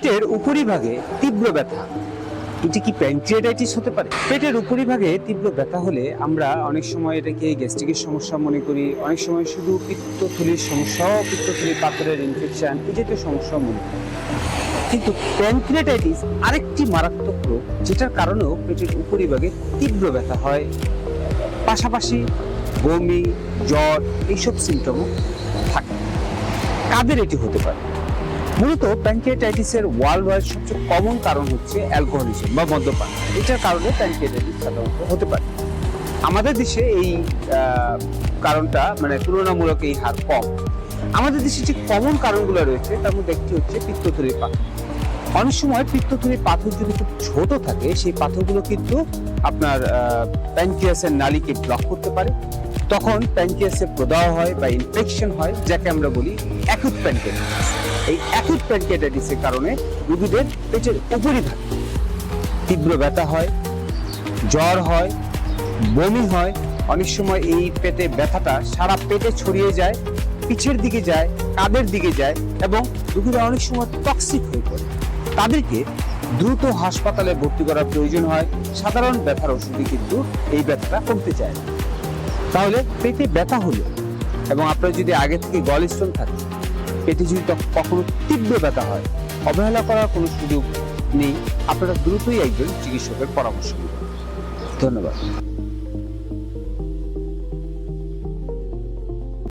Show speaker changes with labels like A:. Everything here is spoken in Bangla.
A: পেটের উপরিভাগে তীব্র ব্যথা, এটি কি প্যানক্রিয়াটাইটিস হতে পারে? পেটের উপরিভাগে তীব্র ব্যথা হলে আমরা অনেক সময় এটাকে গ্যাস্ট্রিকের সমস্যা মনে করি, অনেক সময় শুধু পিত্তথলির সমস্যা, পিত্তথলির পাথরের ইনফেকশন, এই জাতীয় সমস্যা মনে করি। কিন্তু প্যানক্রিয়াটাইটিস আরেকটি মারাত্মক রোগ, যেটার কারণেও পেটের উপরিভাগে তীব্র ব্যথা হয়, পাশাপাশি বমি, জ্বর এইসব সিমটমও থাকে। কাদের এটি হতে পারে? মূলত প্যানক্রিয়াটাইটিসের ওয়ার্ল্ড ওয়াইড সবচেয়ে কমন কারণ হচ্ছে অ্যালকোহলিজম বা মদ্যপান। এটার কারণে প্যানক্রিয়াটাইটিস সাধারণত হতে পারে। আমাদের দেশে এই কারণটা তুলনামূলক এই হার কম। আমাদের দেশে যে কমন কারণগুলো রয়েছে তার মধ্যে একটি হচ্ছে পিত্তথলির পাথর। অনেক সময় পিত্তথলির পাথর যদি খুব ছোট থাকে, সেই পাথরগুলো কিন্তু আপনার প্যানক্রিয়াসের নালীকে ব্লক করতে পারে। তখন প্যানক্রিয়াসে প্রদাহ হয় বা ইনফেকশন হয়, যাকে আমরা বলি অ্যাকুট প্যানক্রিয়াটাইটিস। এই অ্যাকুট প্যানক্রিয়াটাইটিসের কারণে রোগীদের পেটের উপরিভাগে তীব্র ব্যথা হয়, জ্বর হয়, বমি হয়। অনেক সময় এই পেটে ব্যথাটা সারা পেটে ছড়িয়ে যায়, পিঠের দিকে যায়, কাঁধের দিকে যায় এবং রোগীরা অনেক সময় টক্সিক হয়ে পড়ে। তাদেরকে দ্রুত হাসপাতালে ভর্তি করার প্রয়োজন হয়। সাধারণ ব্যথার ওষুধে কিন্তু এই ব্যথাটা কমতে চায় না। তাহলে পেটে ব্যথা হলো এবং আপনার যদি আগে থেকে গলস্টোন থাকে, পেটে যদি কখনো তীব্র ব্যথা হয়, অবহেলা করার কোনো সুযোগ নেই। আপনারা দ্রুতই একজন চিকিৎসকের পরামর্শ নেবেন। ধন্যবাদ।